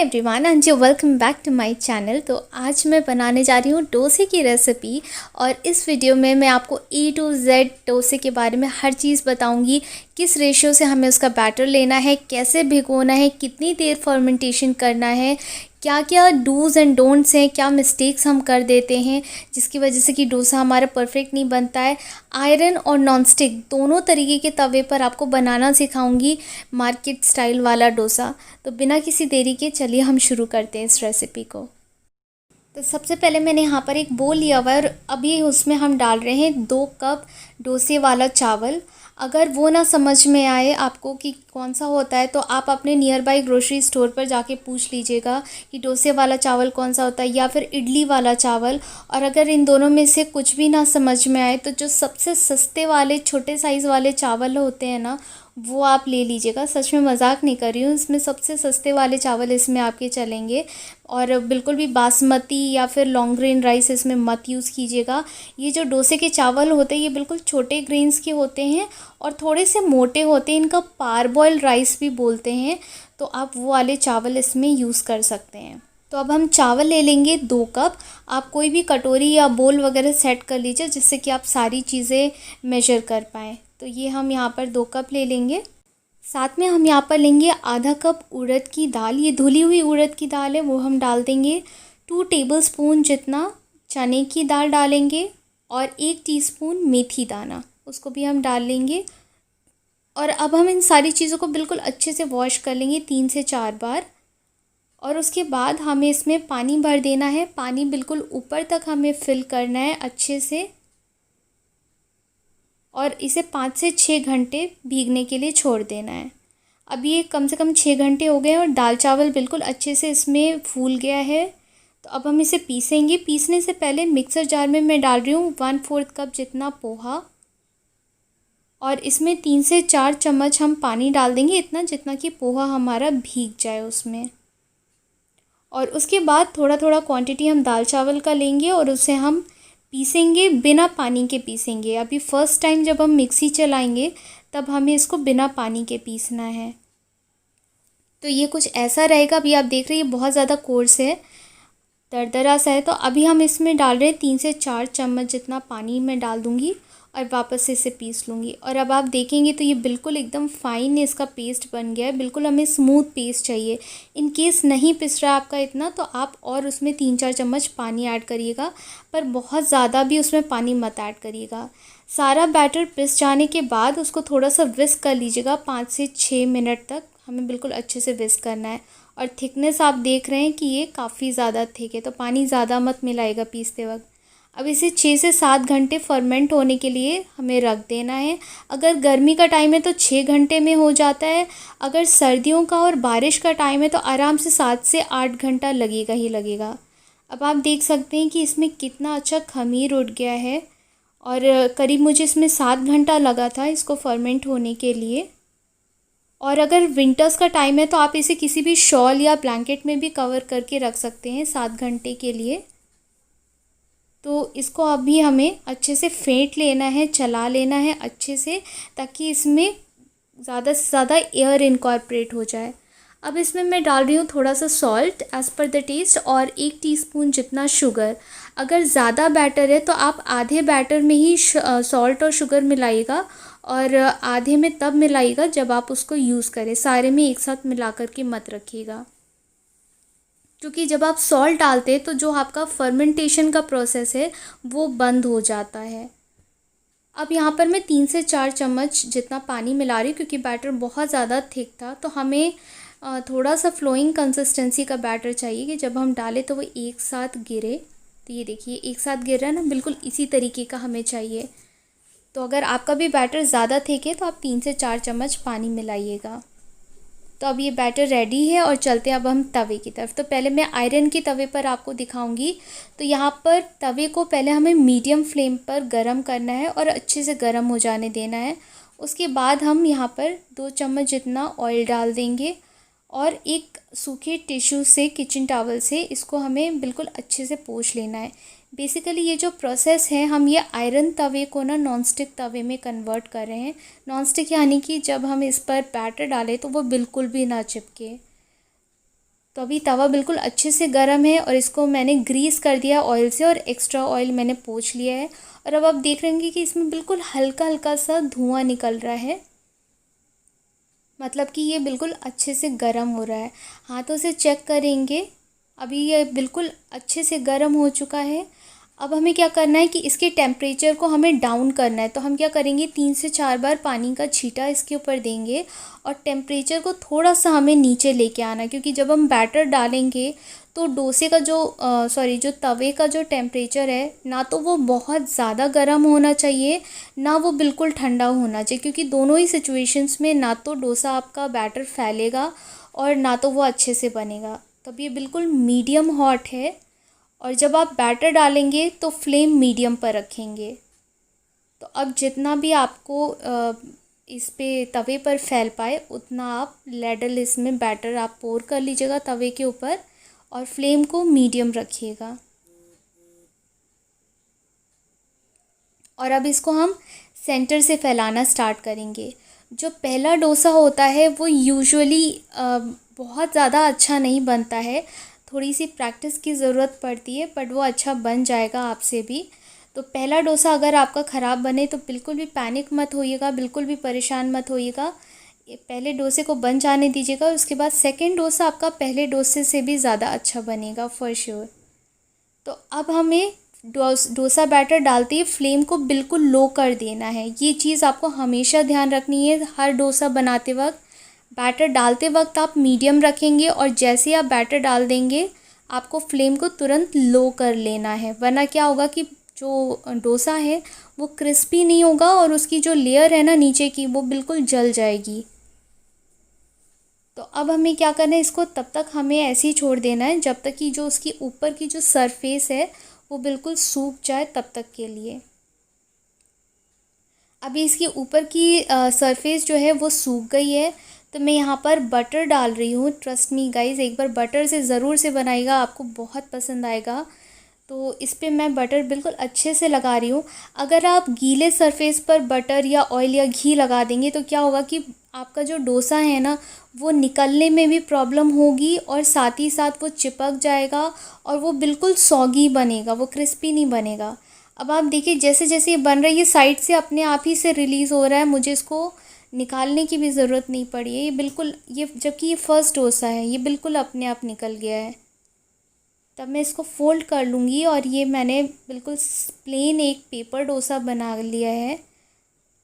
Everyone and you welcome back to my channel. तो आज मैं बनाने जा रही हूँ डोसे की रेसिपी और इस वीडियो में मैं आपको A to Z डोसे के बारे में हर चीज़ बताऊँगी। किस रेशियो से हमें उसका बैटर लेना है, कैसे भिगोना है, कितनी देर फर्मेंटेशन करना है, क्या क्या डूज़ एंड डोंट्स हैं, क्या मिस्टेक्स हम कर देते हैं जिसकी वजह से कि डोसा हमारा परफेक्ट नहीं बनता है। आयरन और नॉनस्टिक दोनों तरीके के तवे पर आपको बनाना सिखाऊंगी मार्केट स्टाइल वाला डोसा। तो बिना किसी देरी के चलिए हम शुरू करते हैं इस रेसिपी को। तो सबसे पहले मैंने यहाँ पर एक बोल लिया हुआ है और अभी उसमें हम डाल रहे हैं 2 कप डोसे वाला चावल। अगर वो ना समझ में आए आपको कि कौन सा होता है तो आप अपने नियर बाई ग्रोसरी स्टोर पर जाके पूछ लीजिएगा कि डोसे वाला चावल कौन सा होता है या फिर इडली वाला चावल। और अगर इन दोनों में से कुछ भी ना समझ में आए तो जो सबसे सस्ते वाले छोटे साइज़ वाले चावल होते हैं ना, वो आप ले लीजिएगा। सच में मजाक नहीं कर रही हूँ, इसमें सबसे सस्ते वाले चावल इसमें आपके चलेंगे। और बिल्कुल भी बासमती या फिर लॉन्ग ग्रेन राइस इसमें मत यूज़ कीजिएगा। ये जो डोसे के चावल होते हैं ये बिल्कुल छोटे ग्रेन्स के होते हैं और थोड़े से मोटे होते हैं, इनका पारबॉयल राइस भी बोलते हैं। तो आप वो वाले चावल इसमें यूज़ कर सकते हैं। तो अब हम चावल ले लेंगे 2 कप। आप कोई भी कटोरी या बोल वगैरह सेट कर लीजिए जिससे कि आप सारी चीज़ें मेजर कर पाएँ। तो ये हम यहाँ पर 2 कप ले लेंगे। साथ में हम यहाँ पर लेंगे आधा कप उड़द की दाल। ये धुली हुई उड़द की दाल है, वो हम डाल देंगे। 2 टेबलस्पून जितना चने की दाल डालेंगे और 1 टीस्पून मेथी दाना, उसको भी हम डाल लेंगे। और अब हम इन सारी चीज़ों को बिल्कुल अच्छे से वॉश कर लेंगे 3 से 4 बार। और उसके बाद हमें इसमें पानी भर देना है। पानी बिल्कुल ऊपर तक हमें फिल करना है अच्छे से और इसे 5 से 6 घंटे भीगने के लिए छोड़ देना है। अब ये कम से कम 6 घंटे हो गए और दाल चावल बिल्कुल अच्छे से इसमें फूल गया है। तो अब हम इसे पीसेंगे। पीसने से पहले मिक्सर जार में मैं डाल रही हूँ 1/4 कप जितना पोहा और इसमें 3 से 4 चम्मच हम पानी डाल देंगे, इतना जितना कि पोहा हमारा भीग जाए उसमें। और उसके बाद थोड़ा थोड़ा क्वांटिटी हम दाल चावल का लेंगे और उसे हम पीसेंगे, बिना पानी के पीसेंगे। अभी फ़र्स्ट टाइम जब हम मिक्सी चलाएंगे तब हमें इसको बिना पानी के पीसना है। तो ये कुछ ऐसा रहेगा। अभी आप देख रहे हैं ये बहुत ज़्यादा कोर्स है, दरदरा सा है। तो अभी हम इसमें डाल रहे हैं 3 से 4 चम्मच जितना पानी मैं डाल दूँगी और वापस से इसे पीस लूँगी। और अब आप देखेंगे तो ये बिल्कुल एकदम फ़ाइन इसका पेस्ट बन गया है। बिल्कुल हमें स्मूथ पेस्ट चाहिए। इन केस नहीं पिस रहा आपका इतना तो आप और उसमें 3-4 चम्मच पानी ऐड करिएगा, पर बहुत ज़्यादा भी उसमें पानी मत ऐड करिएगा। सारा बैटर पिस जाने के बाद उसको थोड़ा सा विस्क कर लीजिएगा। 5 से 6 मिनट तक हमें बिल्कुल अच्छे से विस्क करना है। और थिकनेस आप देख रहे हैं कि ये काफ़ी ज़्यादा थिक है, तो पानी ज़्यादा मत मिलाएगा पीसते वक्त। अब इसे 6 से 7 घंटे फर्मेंट होने के लिए हमें रख देना है। अगर गर्मी का टाइम है तो 6 घंटे में हो जाता है। अगर सर्दियों का और बारिश का टाइम है तो आराम से 7 से 8 घंटा लगेगा ही लगेगा। अब आप देख सकते हैं कि इसमें कितना अच्छा खमीर उठ गया है और करीब मुझे इसमें 7 घंटा लगा था इसको फर्मेंट होने के लिए। और अगर विंटर्स का टाइम है तो आप इसे किसी भी शॉल या ब्लैंकेट में भी कवर करके रख सकते हैं 7 घंटे के लिए। तो इसको अभी हमें अच्छे से फेंट लेना है, चला लेना है अच्छे से, ताकि इसमें ज़्यादा से ज़्यादा एयर इनकॉर्पोरेट हो जाए। अब इसमें मैं डाल रही हूँ थोड़ा सा salt as per the taste और 1 टीस्पून जितना शुगर। अगर ज़्यादा बैटर है तो आप आधे बैटर में ही सॉल्ट और शुगर मिलाइएगा और आधे में तब मिलाइएगा जब आप उसको यूज़ करें। सारे में एक साथ मिला कर के मत रखिएगा, क्योंकि जब आप सॉल्ट डालते हैं तो जो आपका फर्मेंटेशन का प्रोसेस है वो बंद हो जाता है। अब यहाँ पर मैं 3 से 4 चम्मच जितना पानी मिला रही हूँ क्योंकि बैटर बहुत ज़्यादा थिक था। तो हमें थोड़ा सा फ्लोइंग कंसिस्टेंसी का बैटर चाहिए कि जब हम डालें तो वो एक साथ गिरे। तो ये देखिए एक साथ गिर रहा है ना, बिल्कुल इसी तरीके का हमें चाहिए। तो अगर आपका भी बैटर ज़्यादा थिक है तो आप 3 से 4 चम्मच पानी मिलाइएगा। तो अब ये बैटर रेडी है और चलते हैं अब हम तवे की तरफ। तो पहले मैं आयरन के तवे पर आपको दिखाऊंगी। तो यहाँ पर तवे को पहले हमें मीडियम फ्लेम पर गरम करना है और अच्छे से गरम हो जाने देना है। उसके बाद हम यहाँ पर 2 चम्मच जितना ऑयल डाल देंगे और एक सूखे टिश्यू से, किचन टॉवल से इसको हमें बिल्कुल अच्छे से पोंछ लेना है। बेसिकली ये जो प्रोसेस है हम ये आयरन तवे को ना नॉनस्टिक तवे में कन्वर्ट कर रहे हैं। नॉनस्टिक यानी कि जब हम इस पर बैटर डालें तो वो बिल्कुल भी ना चिपके। तो तो अभी तवा बिल्कुल अच्छे से गर्म है और इसको मैंने ग्रीस कर दिया ऑयल से और एक्स्ट्रा ऑयल मैंने पोंछ लिया है। और अब आप देख रहे होंगे कि इसमें बिल्कुल हल्का हल्का सा धुआं निकल रहा है, मतलब कि ये बिल्कुल अच्छे से गर्म हो रहा है। हाथों से चेक करेंगे, अभी ये बिल्कुल अच्छे से गर्म हो चुका है। अब हमें क्या करना है कि इसके टेम्परेचर को हमें डाउन करना है। तो हम क्या करेंगे, 3 से 4 बार पानी का छींटा इसके ऊपर देंगे और टेम्परेचर को थोड़ा सा हमें नीचे लेके आना है, क्योंकि जब हम बैटर डालेंगे तो डोसे का जो तवे का जो टेम्परेचर है ना, तो वो बहुत ज़्यादा गर्म होना चाहिए ना वो बिल्कुल ठंडा होना चाहिए, क्योंकि दोनों ही सिचुएशंस में ना तो डोसा आपका बैटर फैलेगा और ना तो वो अच्छे से बनेगा। तब ये बिल्कुल मीडियम हॉट है और जब आप बैटर डालेंगे तो फ्लेम मीडियम पर रखेंगे। तो अब जितना भी आपको इस पे तवे पर फैल पाए उतना आप लेडल इसमें बैटर आप पोर कर लीजिएगा तवे के ऊपर और फ्लेम को मीडियम रखिएगा। और अब इसको हम सेंटर से फैलाना स्टार्ट करेंगे। जो पहला डोसा होता है वो यूजुअली बहुत ज़्यादा अच्छा नहीं बनता है, थोड़ी सी प्रैक्टिस की ज़रूरत पड़ती है, बट वो अच्छा बन जाएगा आपसे भी। तो पहला डोसा अगर आपका ख़राब बने तो बिल्कुल भी पैनिक मत होइएगा, बिल्कुल भी परेशान मत होइएगा। ये पहले डोसे को बन जाने दीजिएगा, उसके बाद सेकंड डोसा आपका पहले डोसे से भी ज़्यादा अच्छा बनेगा फॉर श्योर। तो अब हमें डोसा बैटर डालते ही फ्लेम को बिल्कुल लो कर देना है। ये चीज़ आपको हमेशा ध्यान रखनी है। हर डोसा बनाते वक्त, बैटर डालते वक्त आप मीडियम रखेंगे और जैसे ही आप बैटर डाल देंगे आपको फ्लेम को तुरंत लो कर लेना है, वरना क्या होगा कि जो डोसा है वो क्रिस्पी नहीं होगा और उसकी जो लेयर है ना नीचे की, वो बिल्कुल जल जाएगी। तो अब हमें क्या करना है, इसको तब तक हमें ऐसे ही छोड़ देना है जब तक कि जो उसकी ऊपर की जो सरफेस है वो बिल्कुल सूख जाए, तब तक के लिए। अभी इसके ऊपर की सरफेस जो है वो सूख गई है, तो मैं यहाँ पर बटर डाल रही हूँ। ट्रस्ट मी गाइज़, एक बार बटर से ज़रूर से बनाइएगा, आपको बहुत पसंद आएगा। तो इस पे मैं बटर बिल्कुल अच्छे से लगा रही हूँ। अगर आप गीले सरफेस पर बटर या ऑयल या घी लगा देंगे तो क्या होगा कि आपका जो डोसा है ना वो निकलने में भी प्रॉब्लम होगी और साथ ही साथ वो चिपक जाएगा और वो बिल्कुल सॉगी बनेगा, वो क्रिस्पी नहीं बनेगा। अब आप देखिए जैसे जैसे ये बन रहा है, ये साइड से अपने आप ही से रिलीज़ हो रहा है, मुझे इसको निकालने की भी ज़रूरत नहीं पड़ी है। ये बिल्कुल, ये जबकि ये फर्स्ट डोसा है, ये बिल्कुल अपने आप निकल गया है। तब मैं इसको फ़ोल्ड कर लूँगी और ये मैंने बिल्कुल प्लेन एक पेपर डोसा बना लिया है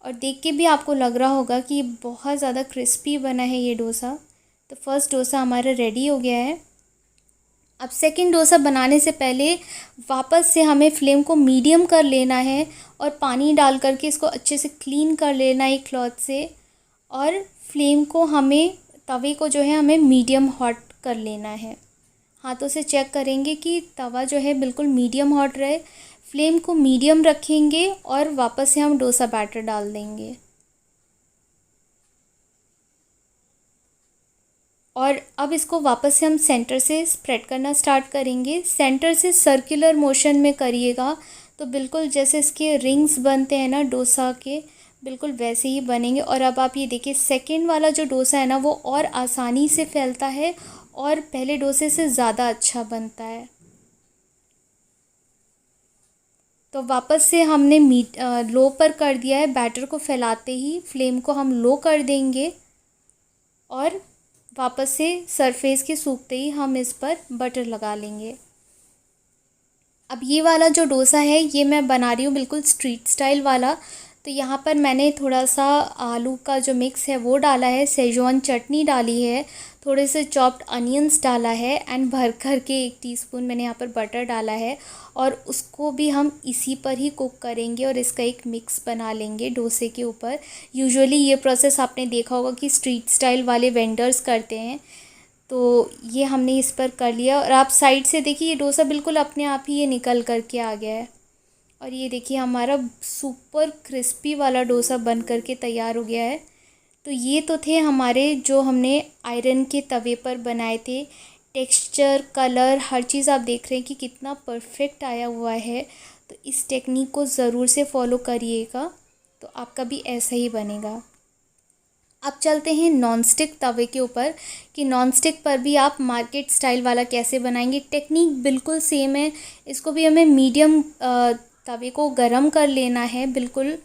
और देख के भी आपको लग रहा होगा कि ये बहुत ज़्यादा क्रिस्पी बना है ये डोसा। तो फर्स्ट डोसा हमारा रेडी हो गया है। अब सेकंड डोसा बनाने से पहले वापस से हमें फ्लेम को मीडियम कर लेना है और पानी डाल करके इसको अच्छे से क्लीन कर लेना है एक क्लॉथ से, और फ्लेम को हमें, तवे को जो है हमें मीडियम हॉट कर लेना है। हाथों से चेक करेंगे कि तवा जो है बिल्कुल मीडियम हॉट रहे। फ्लेम को मीडियम रखेंगे और वापस से हम डोसा बैटर डाल देंगे। और अब इसको वापस से हम सेंटर से स्प्रेड करना स्टार्ट करेंगे। सेंटर से सर्कुलर मोशन में करिएगा तो बिल्कुल जैसे इसके रिंग्स बनते हैं ना डोसा के, बिल्कुल वैसे ही बनेंगे। और अब आप ये देखिए सेकंड वाला जो डोसा है ना वो और आसानी से फैलता है और पहले डोसे से ज़्यादा अच्छा बनता है। तो वापस से हमने लो पर कर दिया है। बैटर को फैलाते ही फ्लेम को हम लो कर देंगे और वापस से सरफेस के सूखते ही हम इस पर बटर लगा लेंगे। अब ये वाला जो डोसा है ये मैं बना रही हूँ बिल्कुल स्ट्रीट स्टाइल वाला। तो यहाँ पर मैंने थोड़ा सा आलू का जो मिक्स है वो डाला है, सेजवान चटनी डाली है, थोड़े से चॉप्ड अनियंस डाला है एंड भर कर के 1 टीस्पून मैंने यहाँ पर बटर डाला है और उसको भी हम इसी पर ही कुक करेंगे और इसका एक मिक्स बना लेंगे डोसे के ऊपर। यूजुअली ये प्रोसेस आपने देखा होगा कि स्ट्रीट स्टाइल वाले वेंडर्स करते हैं, तो ये हमने इस पर कर लिया। और आप साइड से देखिए ये डोसा बिल्कुल अपने आप ही ये निकल कर के आ गया है और ये देखिए हमारा सुपर क्रिस्पी वाला डोसा बन कर के तैयार हो गया है। तो ये तो थे हमारे जो हमने आयरन के तवे पर बनाए थे। टेक्सचर, कलर, हर चीज़ आप देख रहे हैं कि कितना परफेक्ट आया हुआ है। तो इस टेक्निक को ज़रूर से फॉलो करिएगा तो आपका भी ऐसा ही बनेगा। अब चलते हैं नॉन स्टिक तवे के ऊपर कि नॉन स्टिक पर भी आप मार्केट स्टाइल वाला कैसे बनाएंगे। टेक्निक बिल्कुल सेम है। इसको भी हमें मीडियम तवे को गरम कर लेना है बिल्कुल,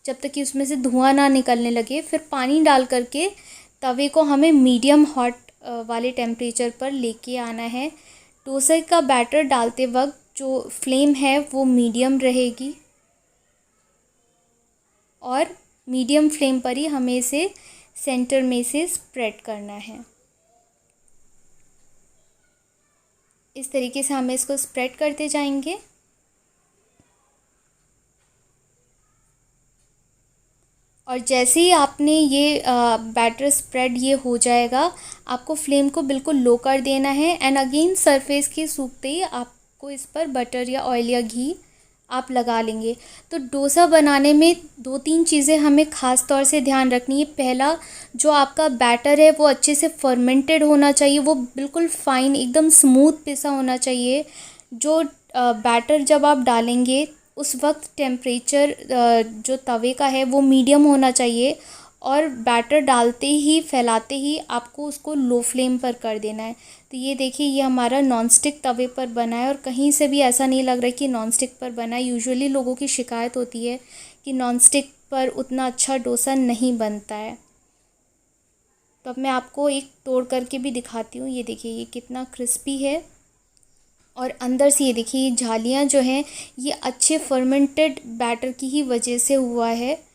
जब तक कि उसमें से धुआं ना निकलने लगे। फिर पानी डाल करके तवे को हमें मीडियम हॉट वाले टेम्परेचर पर लेके आना है। डोसे का बैटर डालते वक्त जो फ्लेम है वो मीडियम रहेगी और मीडियम फ्लेम पर ही हमें इसे सेंटर में से स्प्रेड करना है। इस तरीके से हमें इसको स्प्रेड करते जाएंगे। और जैसे ही आपने ये बैटर स्प्रेड ये हो जाएगा, आपको फ्लेम को बिल्कुल लो कर देना है। एंड अगेन सरफेस के सूखते ही आपको इस पर बटर या ऑयल या घी आप लगा लेंगे। तो डोसा बनाने में 2-3 चीज़ें हमें ख़ास तौर से ध्यान रखनी है। पहला, जो आपका बैटर है वो अच्छे से फर्मेंटेड होना चाहिए, वो बिल्कुल फ़ाइन एकदम स्मूथ पिसा होना चाहिए। जो बैटर जब आप डालेंगे उस वक्त टेम्परेचर जो तवे का है वो मीडियम होना चाहिए और बैटर डालते ही फैलाते ही आपको उसको लो फ्लेम पर कर देना है। तो ये देखिए, ये हमारा नॉन स्टिक तवे पर बना है और कहीं से भी ऐसा नहीं लग रहा है कि नॉन स्टिक पर बना है। यूजुअली लोगों की शिकायत होती है कि नॉन स्टिक पर उतना अच्छा डोसा नहीं बनता है। तो अब मैं आपको एक तोड़ करके भी दिखाती हूँ। ये देखिए, ये कितना क्रिस्पी है और अंदर से ये देखिए, ये झालियाँ जो हैं ये अच्छे फर्मेंटेड बैटर की ही वजह से हुआ है।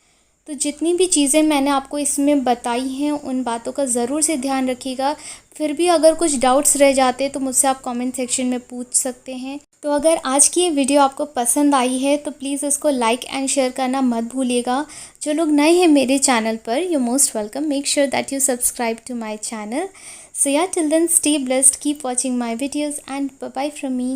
तो जितनी भी चीज़ें मैंने आपको इसमें बताई हैं उन बातों का ज़रूर से ध्यान रखिएगा। फिर भी अगर कुछ डाउट्स रह जाते तो मुझसे आप कमेंट सेक्शन में पूछ सकते हैं। तो अगर आज की ये वीडियो आपको पसंद आई है तो प्लीज़ इसको लाइक एंड शेयर करना मत भूलिएगा। जो लोग नए हैं मेरे चैनल पर, you most welcome. Make sure that you subscribe to my channel. So yeah, till then, stay blessed, keep watching my videos, and bye bye from me.